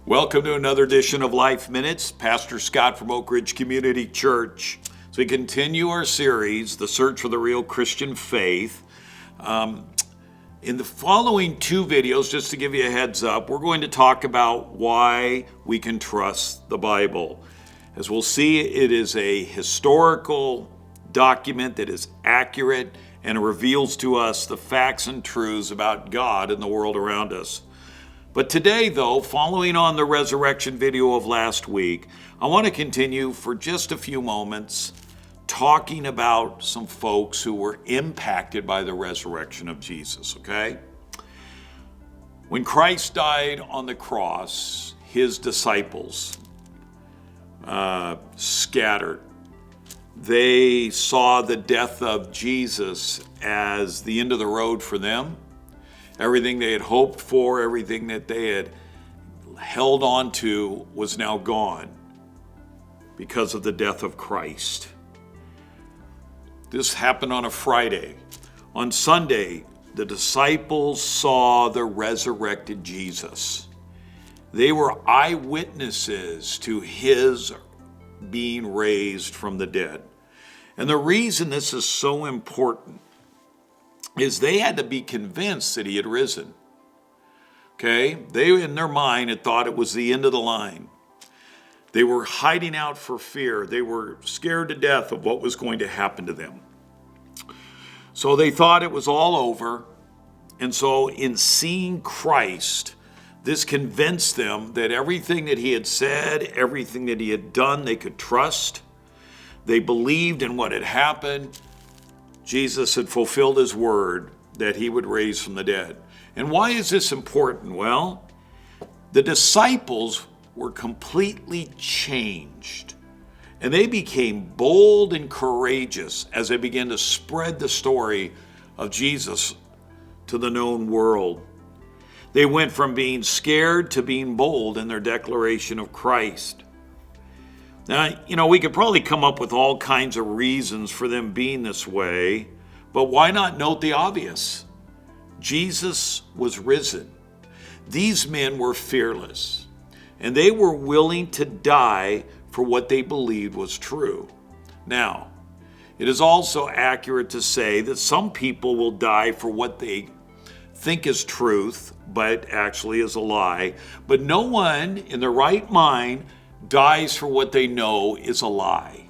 Welcome to another edition of Life Minutes. Pastor Scott from Oak Ridge Community Church. As we continue our series, The Search for the Real Christian Faith, in the following two videos, just to give you a heads up, we're going to talk about why we can trust the Bible. As we'll see, it is a historical document that is accurate and reveals to us the facts and truths about God and the world around us. But today, though, following on the resurrection video of last week, I want to continue for just a few moments talking about some folks who were impacted by the resurrection of Jesus, okay? When Christ died on the cross, his disciples scattered. They saw the death of Jesus as the end of the road for them. Everything they had hoped for, everything that they had held on to was now gone because of the death of Christ. This happened on a Friday. On Sunday, the disciples saw the resurrected Jesus. They were eyewitnesses to his being raised from the dead. And the reason this is so important is they had to be convinced that he had risen. Okay? They, in their mind, had thought it was the end of the line. They were hiding out for fear. They were scared to death of what was going to happen to them. So they thought it was all over. And so in seeing Christ, this convinced them that everything that he had said, everything that he had done, they could trust. They believed in what had happened. Jesus had fulfilled his word that he would raise from the dead. And why is this important? Well, the disciples were completely changed. And they became bold and courageous as they began to spread the story of Jesus to the known world. They went from being scared to being bold in their declaration of Christ. Now, we could probably come up with all kinds of reasons for them being this way, but why not note the obvious? Jesus was risen. These men were fearless, and they were willing to die for what they believed was true. Now, it is also accurate to say that some people will die for what they think is truth, but actually is a lie. But no one in their right mind dies for what they know is a lie.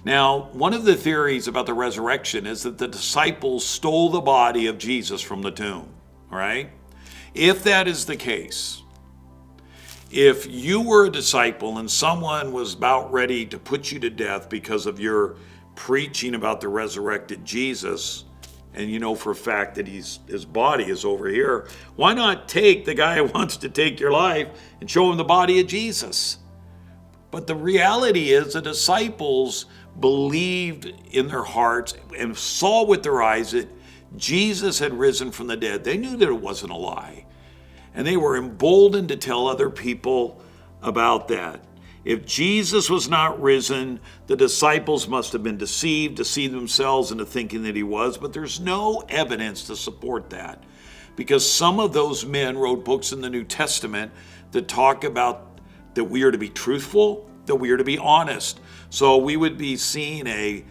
Now, one of the theories about the resurrection is that the disciples stole the body of Jesus from the tomb, right? If that is the case, if you were a disciple and someone was about ready to put you to death because of your preaching about the resurrected Jesus, and you know for a fact that his body is over here, why not take the guy who wants to take your life and show him the body of Jesus? But the reality is the disciples believed in their hearts and saw with their eyes that Jesus had risen from the dead. They knew that it wasn't a lie. And they were emboldened to tell other people about that. If Jesus was not risen, the disciples must have been deceived themselves into thinking that he was, but there's no evidence to support that. Because some of those men wrote books in the New Testament that talk about that we are to be truthful, that we are to be honest. So we would be seeing a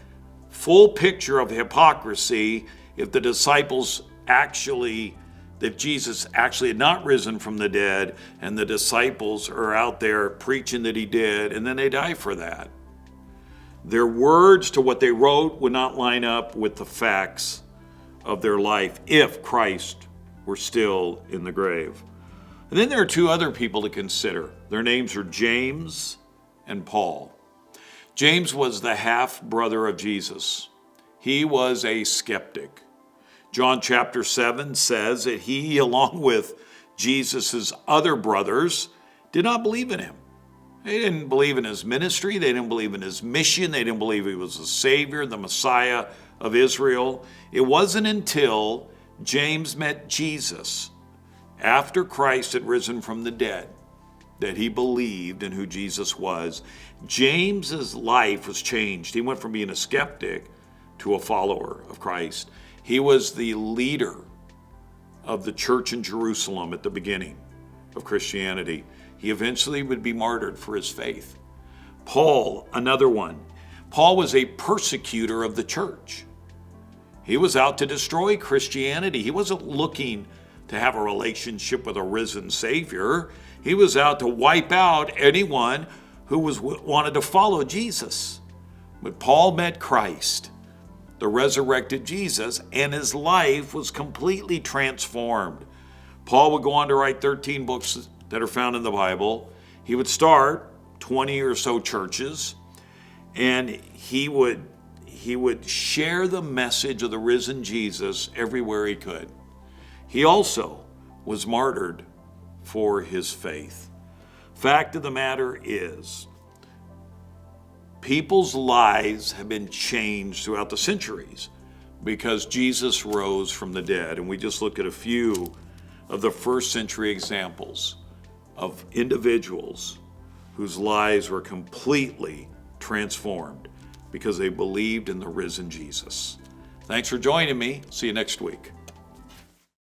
full picture of hypocrisy if the disciples if Jesus actually had not risen from the dead and the disciples are out there preaching that he did, and then they die for that. Their words to what they wrote would not line up with the facts of their life if Christ were still in the grave. And then there are two other people to consider. Their names are James and Paul. James was the half-brother of Jesus. He was a skeptic. John chapter 7 says that he, along with Jesus' other brothers, did not believe in him. They didn't believe in his ministry. They didn't believe in his mission. They didn't believe he was the Savior, the Messiah of Israel. It wasn't until James met Jesus after Christ had risen from the dead that he believed in who Jesus was. James's life was changed. He went from being a skeptic to a follower of Christ. He was the leader of the church in Jerusalem at the beginning of Christianity. He eventually would be martyred for his faith. Paul, another one. Paul was a persecutor of the church. He was out to destroy Christianity. He wasn't looking to have a relationship with a risen Savior. He was out to wipe out anyone who wanted to follow Jesus. But Paul met Christ, the resurrected Jesus, and his life was completely transformed. Paul would go on to write 13 books that are found in the Bible. He would start 20 or so churches, and he would share the message of the risen Jesus everywhere he could. He also was martyred for his faith. Fact of the matter is, people's lives have been changed throughout the centuries because Jesus rose from the dead. And we just looked at a few of the first century examples of individuals whose lives were completely transformed because they believed in the risen Jesus. Thanks for joining me. See you next week.